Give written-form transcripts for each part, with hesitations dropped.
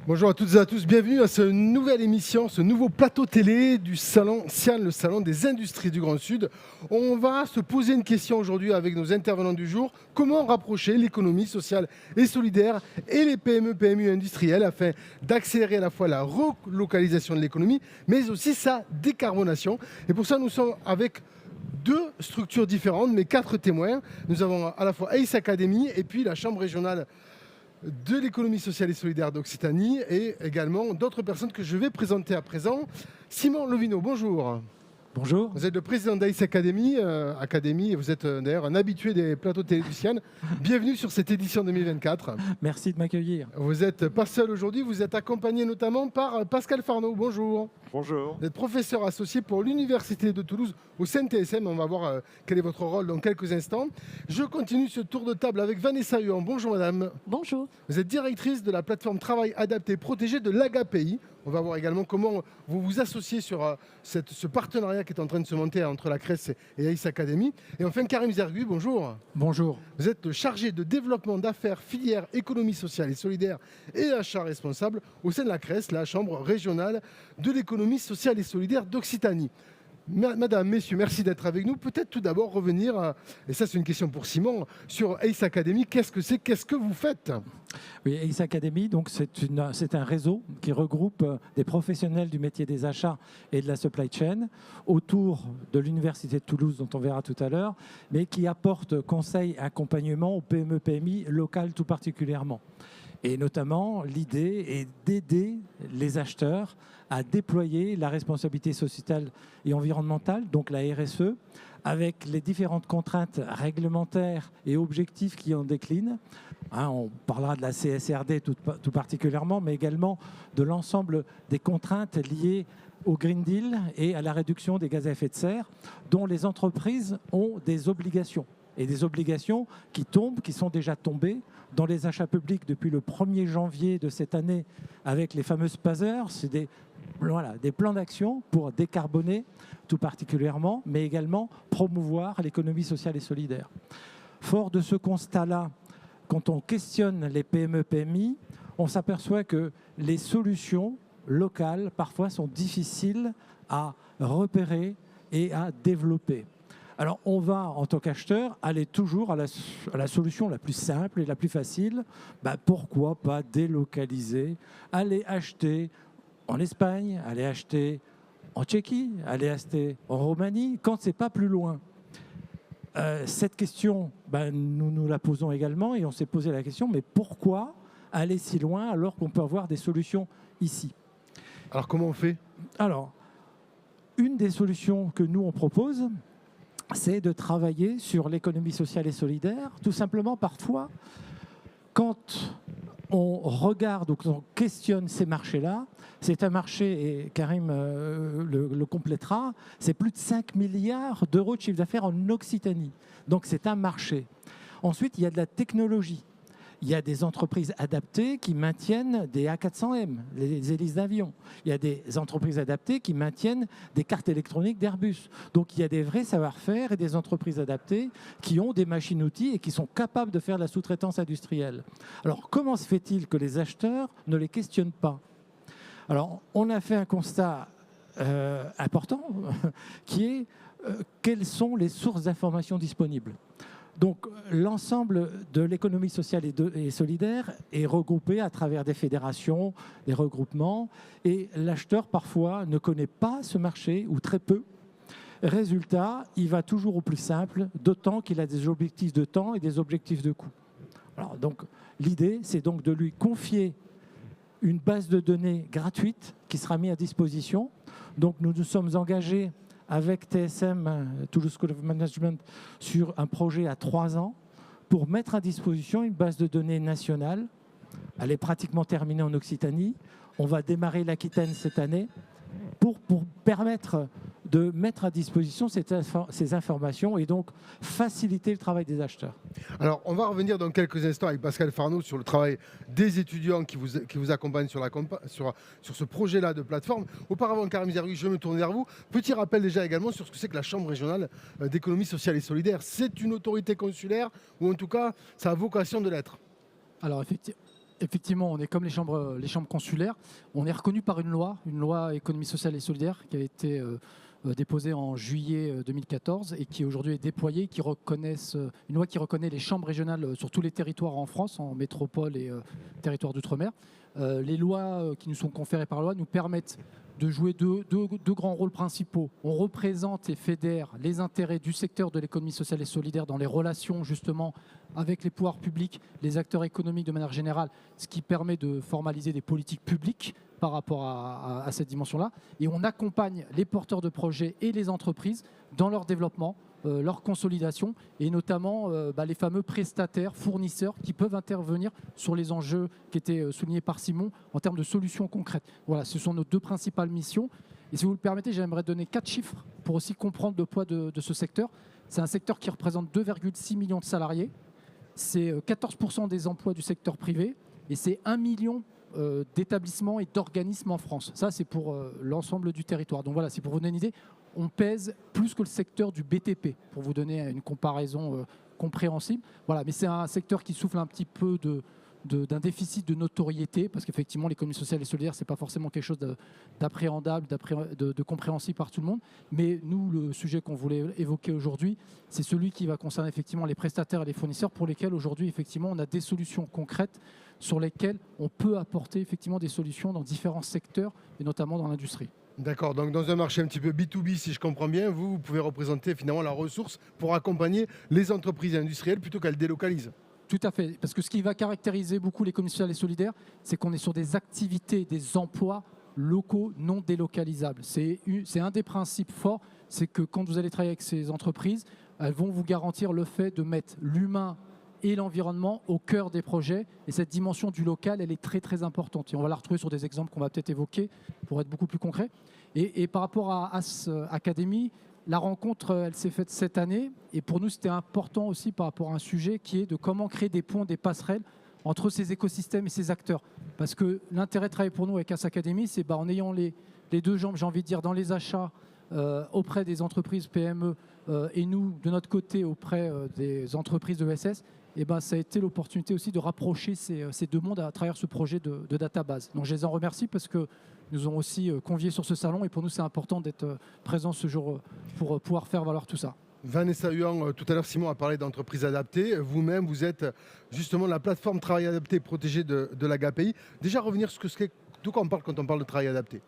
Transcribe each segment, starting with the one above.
Bonjour à toutes et à tous, bienvenue à cette nouvelle émission, ce nouveau plateau télé du salon SIAN, le salon des industries du Grand Sud. On va se poser une question aujourd'hui avec nos intervenants du jour. Comment rapprocher l'économie sociale et solidaire et les PME, PMU industrielles afin d'accélérer à la fois la relocalisation de l'économie, mais aussi sa décarbonation. Et pour ça, nous sommes avec deux structures différentes, mais 4 témoins. Nous avons à la fois ACE Academy et puis la Chambre régionale de l'économie sociale et solidaire d'Occitanie et également d'autres personnes que je vais présenter à présent. Simon Lovino, bonjour. Bonjour. Vous êtes le président d'ACE Academy, et vous êtes d'ailleurs un habitué des plateaux télé du SIAN. Bienvenue sur cette édition 2024. Merci de m'accueillir. Vous n'êtes pas seul aujourd'hui, vous êtes accompagné notamment par Pascal Farneau. Bonjour. Bonjour. Vous êtes professeur associé pour l'Université de Toulouse au CNTSM. On va voir quel est votre rôle dans quelques instants. Je continue ce tour de table avec Vanessa Huon. Bonjour madame. Bonjour. Vous êtes directrice de la plateforme Travail Adapté Protégé de l'AGAPI. On va voir également comment vous vous associez sur ce partenariat qui est en train de se monter entre la CRES et ACE Academy. Et enfin, Karim Zergui, bonjour. Bonjour. Vous êtes chargé de développement d'affaires, filière économie sociale et solidaire et achat responsable au sein de la CRES, la Chambre régionale de l'économie sociale et solidaire d'Occitanie. Madame, messieurs, merci d'être avec nous. Peut-être tout d'abord revenir, et ça c'est une question pour Simon, sur ACE Academy. Qu'est-ce que c'est? Qu'est-ce que vous faites? Oui, ACE Academy, donc c'est un réseau qui regroupe des professionnels du métier des achats et de la supply chain autour de l'Université de Toulouse, dont on verra tout à l'heure, mais qui apporte conseil et accompagnement aux PME, PMI locales tout particulièrement. Et notamment, l'idée est d'aider les acheteurs à déployer la responsabilité sociétale et environnementale, donc la RSE, avec les différentes contraintes réglementaires et objectifs qui en déclinent. On parlera de la CSRD tout particulièrement, mais également de l'ensemble des contraintes liées au Green Deal et à la réduction des gaz à effet de serre, dont les entreprises ont des obligations. Et des obligations qui tombent, qui sont déjà tombées dans les achats publics depuis le 1er janvier de cette année avec les fameuses PASER. C'est des plans d'action pour décarboner tout particulièrement, mais également promouvoir l'économie sociale et solidaire. Fort de ce constat-là, quand on questionne les PME-PMI, on s'aperçoit que les solutions locales, parfois, sont difficiles à repérer et à développer. Alors, on va, en tant qu'acheteur, aller toujours à la solution la plus simple et la plus facile. Pourquoi pas délocaliser, aller acheter en Espagne, aller acheter en Tchéquie, aller acheter en Roumanie, quand ce n'est pas plus loin. Cette question, nous nous la posons également et on s'est posé la question, mais pourquoi aller si loin alors qu'on peut avoir des solutions ici? Alors, comment on fait? Alors, une des solutions que nous, on propose, c'est de travailler sur l'économie sociale et solidaire. Tout simplement, parfois, quand on regarde ou quand on questionne ces marchés-là, c'est un marché, et Karim le complétera, c'est plus de 5 milliards d'euros de chiffre d'affaires en Occitanie. Donc c'est un marché. Ensuite, il y a de la technologie. Il y a des entreprises adaptées qui maintiennent des A400M, les hélices d'avion. Il y a des entreprises adaptées qui maintiennent des cartes électroniques d'Airbus. Donc il y a des vrais savoir-faire et des entreprises adaptées qui ont des machines-outils et qui sont capables de faire de la sous-traitance industrielle. Alors comment se fait-il que les acheteurs ne les questionnent pas? Alors on a fait un constat important qui est quelles sont les sources d'informations disponibles. Donc l'ensemble de l'économie sociale et solidaire est regroupé à travers des fédérations, des regroupements, et l'acheteur parfois ne connaît pas ce marché ou très peu. Résultat, il va toujours au plus simple, d'autant qu'il a des objectifs de temps et des objectifs de coût. Alors donc l'idée, c'est donc de lui confier une base de données gratuite qui sera mise à disposition. Donc nous nous sommes engagés avec TSM, Toulouse School of Management, sur un projet à 3 ans pour mettre à disposition une base de données nationale. Elle est pratiquement terminée en Occitanie. On va démarrer l'Aquitaine cette année pour permettre de mettre à disposition ces informations et donc faciliter le travail des acheteurs. Alors, on va revenir dans quelques instants avec Pascal Farneau sur le travail des étudiants qui vous accompagnent sur ce projet-là de plateforme. Auparavant, Karim Zergui, je me tourne vers vous. Petit rappel déjà également sur ce que c'est que la Chambre régionale d'économie sociale et solidaire. C'est une autorité consulaire ou en tout cas, ça a vocation de l'être. Alors, effectivement, on est comme les chambres consulaires. On est reconnu par une loi économie sociale et solidaire qui a été déposée en juillet 2014 et qui aujourd'hui est déployée, une loi qui reconnaît les chambres régionales sur tous les territoires en France, en métropole et territoire d'outre-mer. Les lois qui nous sont conférées par loi nous permettent de jouer deux grands rôles principaux. On représente et fédère les intérêts du secteur de l'économie sociale et solidaire dans les relations justement avec les pouvoirs publics, les acteurs économiques de manière générale, ce qui permet de formaliser des politiques publiques par rapport à cette dimension-là. Et on accompagne les porteurs de projets et les entreprises dans leur développement, leur consolidation et notamment les fameux prestataires, fournisseurs qui peuvent intervenir sur les enjeux qui étaient soulignés par Simon en termes de solutions concrètes. Voilà, ce sont nos deux principales missions. Et si vous le permettez, j'aimerais donner 4 chiffres pour aussi comprendre le poids de ce secteur. C'est un secteur qui représente 2,6 millions de salariés. C'est 14% des emplois du secteur privé et c'est 1 million d'établissements et d'organismes en France. Ça, c'est pour l'ensemble du territoire. Donc voilà, c'est pour vous donner une idée. On pèse plus que le secteur du BTP, pour vous donner une comparaison compréhensible. Voilà, mais c'est un secteur qui souffle un petit peu d'un déficit de notoriété, parce qu'effectivement, l'économie sociale et solidaire, ce n'est pas forcément quelque chose d'appréhendable, de compréhensible par tout le monde. Mais nous, le sujet qu'on voulait évoquer aujourd'hui, c'est celui qui va concerner effectivement les prestataires et les fournisseurs, pour lesquels aujourd'hui, effectivement, on a des solutions concrètes sur lesquelles on peut apporter effectivement des solutions dans différents secteurs, et notamment dans l'industrie. D'accord, donc dans un marché un petit peu B2B, si je comprends bien, vous pouvez représenter finalement la ressource pour accompagner les entreprises industrielles plutôt qu'elles délocalisent. Tout à fait, parce que ce qui va caractériser beaucoup l'économie sociale et solidaire, c'est qu'on est sur des activités, des emplois locaux non délocalisables. C'est un des principes forts, c'est que quand vous allez travailler avec ces entreprises, elles vont vous garantir le fait de mettre l'humain et l'environnement au cœur des projets. Et cette dimension du local, elle est très très importante. Et on va la retrouver sur des exemples qu'on va peut-être évoquer pour être beaucoup plus concret. Et par rapport à As Academy, la rencontre, elle s'est faite cette année. Et pour nous, c'était important aussi par rapport à un sujet qui est de comment créer des ponts, des passerelles entre ces écosystèmes et ces acteurs. Parce que l'intérêt de travailler pour nous avec As Academy, c'est en ayant les deux jambes, j'ai envie de dire, dans les achats, auprès des entreprises PME et nous, de notre côté, auprès des entreprises de ESS, et ça a été l'opportunité aussi de rapprocher ces deux mondes à travers ce projet de database. Donc je les en remercie parce que nous ont aussi conviés sur ce salon et pour nous c'est important d'être présents ce jour pour pouvoir faire valoir tout ça. Vanessa Huang, tout à l'heure Simon a parlé d'entreprises adaptées. Vous-même, vous êtes justement la plateforme travail adapté protégée de l'AGAPI. Déjà revenir sur de quoi on parle quand on parle de travail adapté.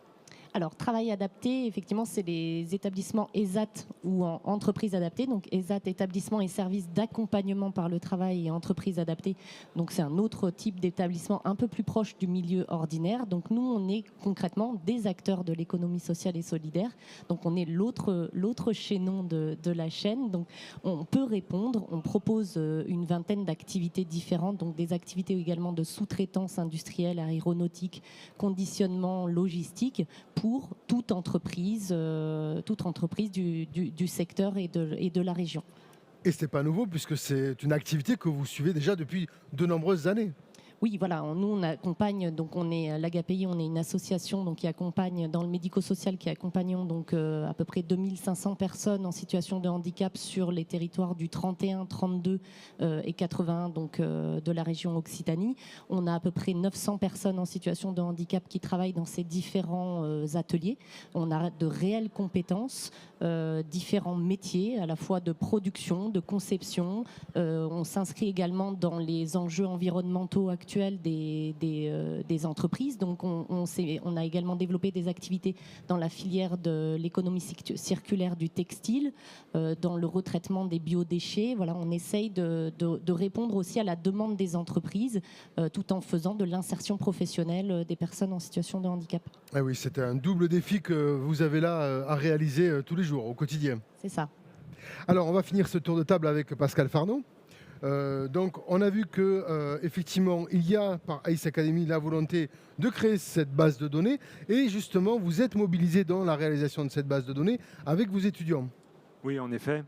Alors, travail adapté, effectivement, c'est les établissements ESAT ou en entreprise adaptée. Donc, ESAT, établissement et services d'accompagnement par le travail et entreprise adaptée. Donc, c'est un autre type d'établissement un peu plus proche du milieu ordinaire. Donc, nous, on est concrètement des acteurs de l'économie sociale et solidaire. Donc, on est l'autre chaînon de la chaîne. Donc, on peut répondre. On propose une vingtaine d'activités différentes. Donc, des activités également de sous-traitance industrielle, aéronautique, conditionnement, logistique, pour toute entreprise du secteur et de la région. Et ce n'est pas nouveau puisque c'est une activité que vous suivez déjà depuis de nombreuses années. Oui, voilà, nous on accompagne, donc on est l'AGAPI, on est une association donc, qui accompagne dans le médico-social, qui accompagnons donc à peu près 2500 personnes en situation de handicap sur les territoires du 31, 32 et 81 donc de la région Occitanie. On a à peu près 900 personnes en situation de handicap qui travaillent dans ces différents ateliers. On a de réelles compétences, différents métiers, à la fois de production, de conception. On s'inscrit également dans les enjeux environnementaux actuels des entreprises. Donc on a également développé des activités dans la filière de l'économie circulaire du textile, dans le retraitement des biodéchets. Voilà, on essaye de répondre aussi à la demande des entreprises tout en faisant de l'insertion professionnelle des personnes en situation de handicap. Ah oui, c'est un double défi que vous avez là à réaliser tous les jours, au quotidien. C'est ça. Alors, on va finir ce tour de table avec Pascal Farnaud. Donc, on a vu que effectivement, il y a par As Academy la volonté de créer cette base de données et justement, vous êtes mobilisé dans la réalisation de cette base de données avec vos étudiants. Oui, en effet.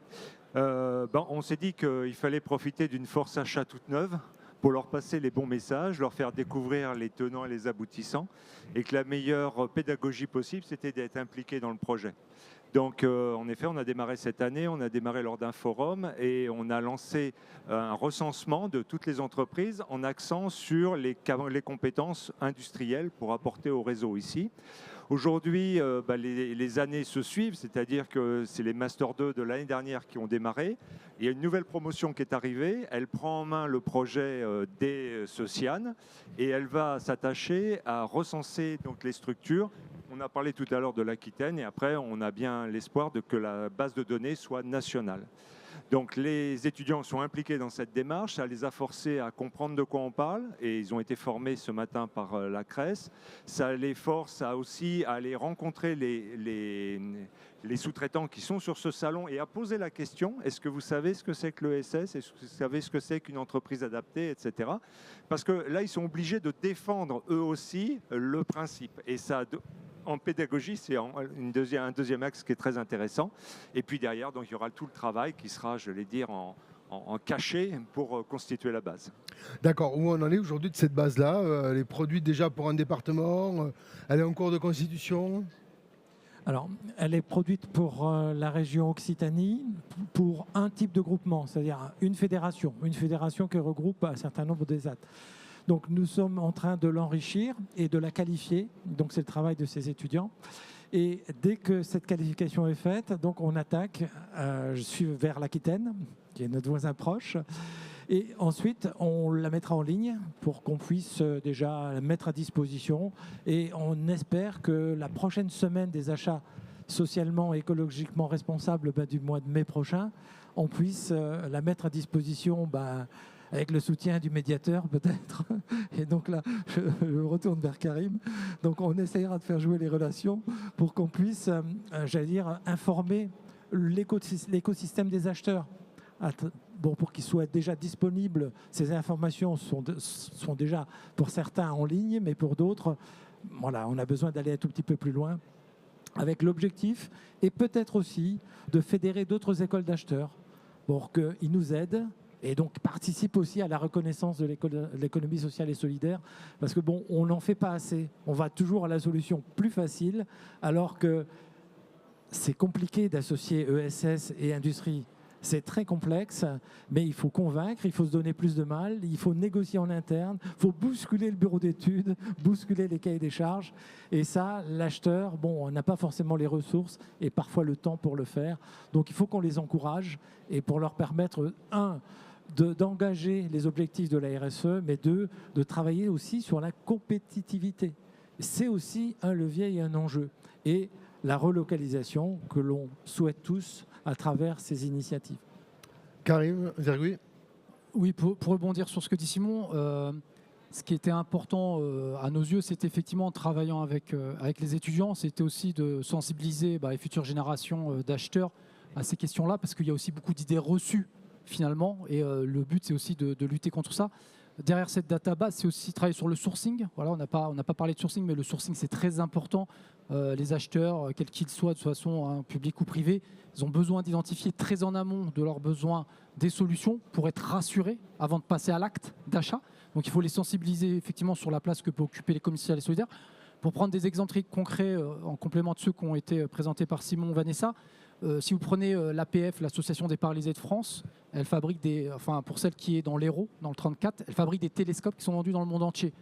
On s'est dit qu'il fallait profiter d'une force achat toute neuve pour leur passer les bons messages, leur faire découvrir les tenants et les aboutissants, et que la meilleure pédagogie possible, c'était d'être impliqué dans le projet. Donc en effet, on a démarré cette année, on a démarré lors d'un forum et on a lancé un recensement de toutes les entreprises en accent sur les compétences industrielles pour apporter au réseau ici. Aujourd'hui, les années se suivent, c'est-à-dire que c'est les Master 2 de l'année dernière qui ont démarré. Il y a une nouvelle promotion qui est arrivée, elle prend en main le projet des Socianes et elle va s'attacher à recenser donc, les structures. On a parlé tout à l'heure de l'Aquitaine et après on a bien l'espoir que la base de données soit nationale. Donc les étudiants sont impliqués dans cette démarche, ça les a forcés à comprendre de quoi on parle et ils ont été formés ce matin par la CRES. Ça les force aussi à aller rencontrer les sous-traitants qui sont sur ce salon et à poser la question, est-ce que vous savez ce que c'est que l'ESS, est-ce que vous savez ce que c'est qu'une entreprise adaptée, etc. Parce que là, ils sont obligés de défendre eux aussi le principe. Et ça, en pédagogie, c'est un deuxième axe qui est très intéressant. Et puis derrière, donc, il y aura tout le travail qui sera, je vais dire, en cachet pour constituer la base. D'accord. Où on en est aujourd'hui de cette base-là? Elle est produite déjà pour un département? Elle est en cours de constitution? Alors, elle est produite pour la région Occitanie, pour un type de groupement, c'est-à-dire une fédération qui regroupe un certain nombre d'ESAT. Donc nous sommes en train de l'enrichir et de la qualifier, donc c'est le travail de ces étudiants. Et dès que cette qualification est faite, donc on attaque, je suis vers l'Aquitaine, qui est notre voisin proche, et ensuite on la mettra en ligne pour qu'on puisse déjà la mettre à disposition. Et on espère que la prochaine semaine des achats socialement et écologiquement responsables du mois de mai prochain, on puisse la mettre à disposition avec le soutien du médiateur peut-être. Et donc là, je retourne vers Karim. Donc on essayera de faire jouer les relations pour qu'on puisse, informer l'écosystème des acheteurs. Pour qu'ils soient déjà disponibles, ces informations sont déjà pour certains en ligne, mais pour d'autres, voilà, on a besoin d'aller un tout petit peu plus loin avec l'objectif et peut-être aussi de fédérer d'autres écoles d'acheteurs pour qu'ils nous aident et donc participe aussi à la reconnaissance de l'économie sociale et solidaire, parce que on n'en fait pas assez. On va toujours à la solution plus facile, alors que c'est compliqué d'associer ESS et industrie. C'est très complexe, mais il faut convaincre, il faut se donner plus de mal, il faut négocier en interne, il faut bousculer le bureau d'études, bousculer les cahiers des charges. Et ça, l'acheteur, on n'a pas forcément les ressources et parfois le temps pour le faire. Donc il faut qu'on les encourage et pour leur permettre, d'engager les objectifs de la RSE, mais de travailler aussi sur la compétitivité. C'est aussi un levier et un enjeu. Et la relocalisation que l'on souhaite tous à travers ces initiatives. Karim Zergoui. Oui, pour rebondir sur ce que dit Simon, ce qui était important à nos yeux, c'était effectivement en travaillant avec les étudiants, c'était aussi de sensibiliser les futures générations d'acheteurs à ces questions-là, parce qu'il y a aussi beaucoup d'idées reçues finalement, et le but c'est aussi de lutter contre ça. Derrière cette database, c'est aussi travailler sur le sourcing. Voilà, on n'a pas parlé de sourcing, mais le sourcing c'est très important. Les acheteurs, quels qu'ils soient, de toute façon, public ou privé, ils ont besoin d'identifier très en amont de leurs besoins des solutions pour être rassurés avant de passer à l'acte d'achat. Donc il faut les sensibiliser effectivement sur la place que peut occuper l'économie sociale et solidaire. Pour prendre des exemples très concrets en complément de ceux qui ont été présentés par Simon, Vanessa, si vous prenez l'APF, l'Association des paralysés de France, elle fabrique pour celle qui est dans l'Hérault, dans le 34, elle fabrique des télescopes qui sont vendus dans le monde entier.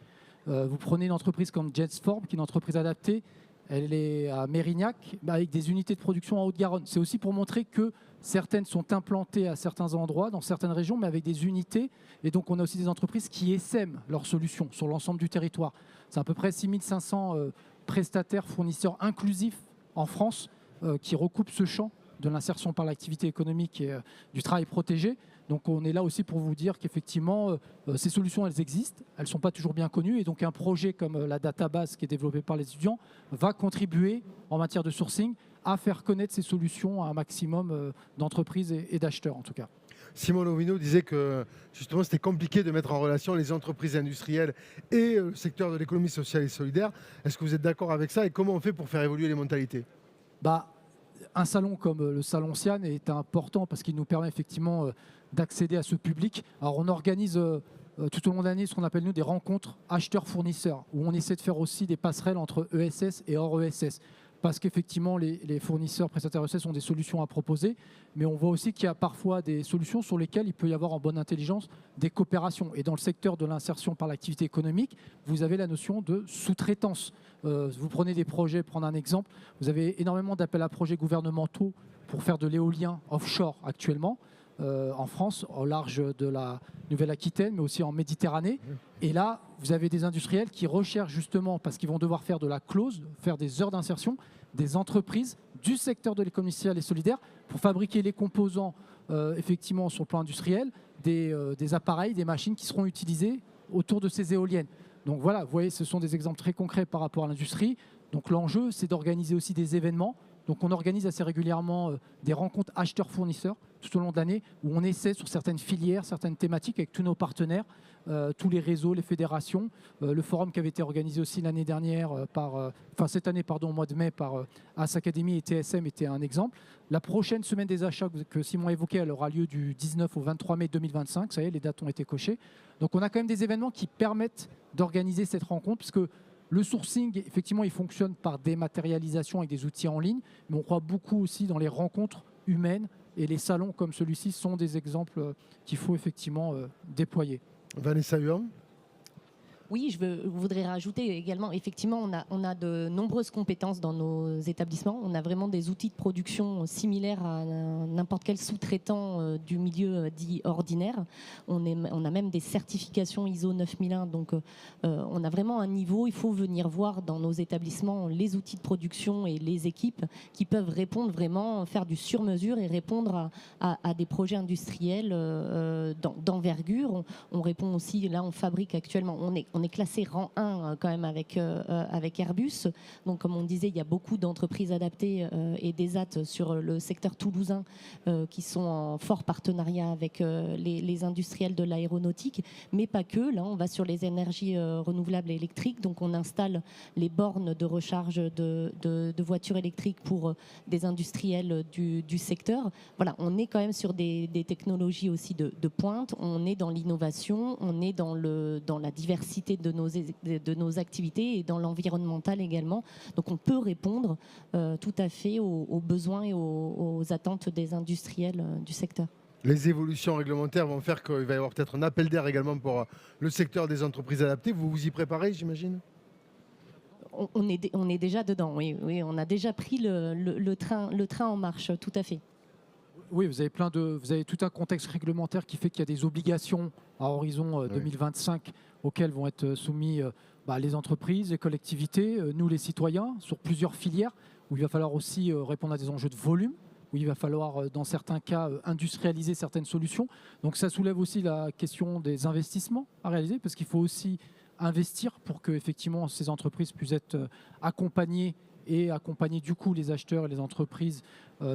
Vous prenez une entreprise comme Jetsform, qui est une entreprise adaptée, elle est à Mérignac, avec des unités de production en Haute-Garonne. C'est aussi pour montrer que certaines sont implantées à certains endroits, dans certaines régions, mais avec des unités. Et donc on a aussi des entreprises qui essaiment leurs solutions sur l'ensemble du territoire. C'est à peu près 6500 prestataires, fournisseurs inclusifs en France, qui recoupent ce champ de l'insertion par l'activité économique et du travail protégé. Donc on est là aussi pour vous dire qu'effectivement, ces solutions, elles existent, elles ne sont pas toujours bien connues, et donc un projet comme la database qui est développée par les étudiants va contribuer en matière de sourcing à faire connaître ces solutions à un maximum d'entreprises et d'acheteurs en tout cas. Simon Lovino disait que justement c'était compliqué de mettre en relation les entreprises industrielles et le secteur de l'économie sociale et solidaire. Est-ce que vous êtes d'accord avec ça et comment on fait pour faire évoluer les mentalités ? Un salon comme le Salon Sian est important parce qu'il nous permet effectivement d'accéder à ce public. Alors on organise tout au long de l'année ce qu'on appelle nous des rencontres acheteurs-fournisseurs où on essaie de faire aussi des passerelles entre ESS et hors ESS. parce qu'effectivement, les fournisseurs prestataires ESS ont des solutions à proposer, mais on voit aussi qu'il y a parfois des solutions sur lesquelles il peut y avoir en bonne intelligence des coopérations. Et dans le secteur de l'insertion par l'activité économique, vous avez la notion de sous-traitance. Vous prenez des projets, prendre un exemple, vous avez énormément d'appels à projets gouvernementaux pour faire de l'éolien offshore actuellement, en France, au large de la Nouvelle-Aquitaine, mais aussi en Méditerranée. Et là, vous avez des industriels qui recherchent justement, parce qu'ils vont devoir faire de la clause, faire des heures d'insertion, des entreprises du secteur de l'économie sociale et solidaire pour fabriquer les composants, effectivement, sur le plan industriel, des appareils, des machines qui seront utilisées autour de ces éoliennes. Donc voilà, vous voyez, ce sont des exemples très concrets par rapport à l'industrie. Donc l'enjeu, c'est d'organiser aussi des événements. Donc on organise assez régulièrement des rencontres acheteurs-fournisseurs tout au long de l'année où on essaie sur certaines filières, certaines thématiques avec tous nos partenaires, tous les réseaux, les fédérations. Le forum qui avait été organisé aussi l'année dernière, cette année, au mois de mai par AS Academy et TSM était un exemple. La prochaine semaine des achats que Simon a évoquée, elle aura lieu du 19 au 23 mai 2025. Ça y est, les dates ont été cochées. Donc on a quand même des événements qui permettent d'organiser cette rencontre puisque le sourcing, effectivement, il fonctionne par dématérialisation avec des outils en ligne, mais on croit beaucoup aussi dans les rencontres humaines et les salons comme celui-ci sont des exemples qu'il faut effectivement déployer. Vanessa Huon. Oui, je voudrais rajouter également, effectivement, on a de nombreuses compétences dans nos établissements. On a vraiment des outils de production similaires à n'importe quel sous-traitant du milieu dit ordinaire. On a même des certifications ISO 9001. Donc, on a vraiment un niveau. Il faut venir voir dans nos établissements les outils de production et les équipes qui peuvent répondre vraiment, faire du sur-mesure et répondre à des projets industriels d'envergure. On répond aussi, là, on fabrique actuellement, on est classé rang 1 quand même avec Airbus. Donc, comme on disait, il y a beaucoup d'entreprises adaptées et des AT sur le secteur toulousain qui sont en fort partenariat avec les industriels de l'aéronautique, mais pas que. Là, on va sur les énergies renouvelables et électriques. Donc, on installe les bornes de recharge de voitures électriques pour des industriels du secteur. Voilà, on est quand même sur des technologies aussi de pointe. On est dans l'innovation, on est dans la diversité de nos activités et dans l'environnemental également. Donc on peut répondre tout à fait aux besoins et aux attentes des industriels du secteur. Les évolutions réglementaires vont faire qu'il va y avoir peut-être un appel d'air également pour le secteur des entreprises adaptées. Vous vous y préparez, j'imagine ? On est déjà dedans, oui. On a déjà pris le train en marche, tout à fait. Oui, vous avez tout un contexte réglementaire qui fait qu'il y a des obligations à horizon 2025 auxquelles vont être soumis les entreprises, les collectivités, nous les citoyens, sur plusieurs filières, où il va falloir aussi répondre à des enjeux de volume, où il va falloir, dans certains cas, industrialiser certaines solutions. Donc ça soulève aussi la question des investissements à réaliser, parce qu'il faut aussi investir pour que effectivement, ces entreprises puissent être accompagnées et accompagner du coup les acheteurs et les entreprises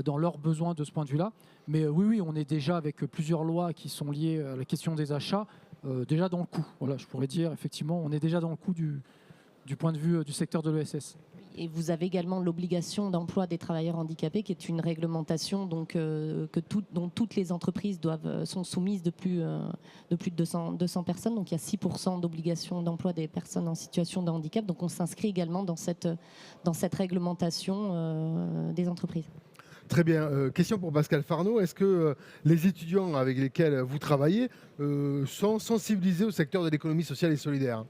dans leurs besoins de ce point de vue-là. Mais oui, on est déjà avec plusieurs lois qui sont liées à la question des achats, déjà dans le coup. Voilà, je pourrais dire, effectivement, on est déjà dans le coup du point de vue du secteur de l'ESS. Et vous avez également l'obligation d'emploi des travailleurs handicapés, qui est une réglementation donc, dont toutes les entreprises sont soumises de plus de 200 personnes. Donc il y a 6% d'obligation d'emploi des personnes en situation de handicap. Donc on s'inscrit également dans cette réglementation des entreprises. Très bien. Question pour Pascal Farneau. Est-ce que les étudiants avec lesquels vous travaillez sont sensibilisés au secteur de l'économie sociale et solidaire ?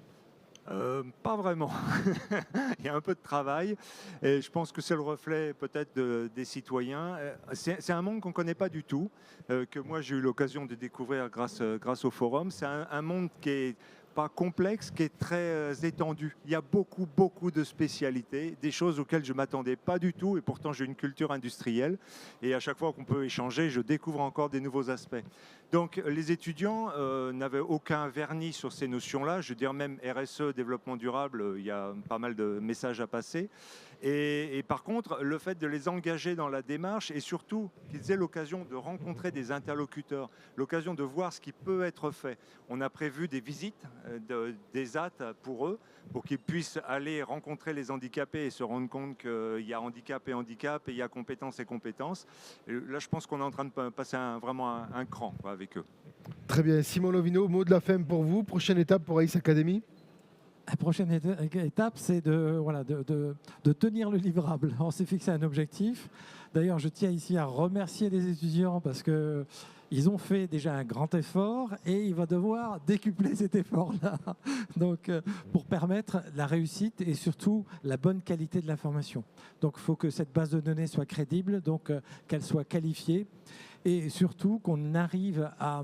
Pas vraiment. Il y a un peu de travail et je pense que c'est le reflet peut-être des citoyens. C'est un monde qu'on ne connaît pas du tout, que moi j'ai eu l'occasion de découvrir grâce au forum. C'est un monde qui est pas complexe, qui est très étendu. Il y a beaucoup de spécialités, des choses auxquelles je ne m'attendais pas du tout et pourtant j'ai une culture industrielle et à chaque fois qu'on peut échanger, je découvre encore des nouveaux aspects. Donc les étudiants n'avaient aucun vernis sur ces notions-là, je veux dire même RSE, développement durable, il y a pas mal de messages à passer. Et par contre, le fait de les engager dans la démarche et surtout qu'ils aient l'occasion de rencontrer des interlocuteurs, l'occasion de voir ce qui peut être fait. On a prévu des visites des AT pour eux, pour qu'ils puissent aller rencontrer les handicapés et se rendre compte qu'il y a handicap et handicap et il y a compétences et compétences. Et là, je pense qu'on est en train de passer vraiment un cran avec eux. Très bien. Simon Lovino, mot de la fin pour vous. Prochaine étape pour AS Academy ? La prochaine étape, c'est de tenir le livrable. On s'est fixé un objectif. D'ailleurs, je tiens ici à remercier les étudiants parce qu'ils ont fait déjà un grand effort et il va devoir décupler cet effort-là donc, pour permettre la réussite et surtout la bonne qualité de l'information. Donc, il faut que cette base de données soit crédible, donc qu'elle soit qualifiée et surtout qu'on arrive à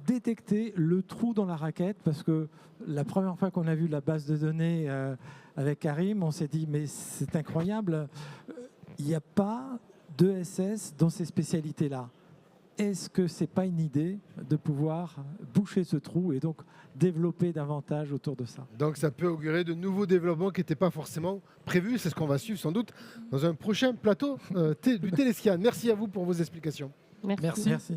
détecter le trou dans la raquette, parce que la première fois qu'on a vu la base de données avec Karim, on s'est dit mais c'est incroyable, il n'y a pas d'ESS dans ces spécialités-là. Est-ce que ce n'est pas une idée de pouvoir boucher ce trou et donc développer davantage autour de ça? Donc ça peut augurer de nouveaux développements qui n'étaient pas forcément prévus. C'est ce qu'on va suivre sans doute dans un prochain plateau du Téléscan. Merci à vous pour vos explications. Merci. Merci.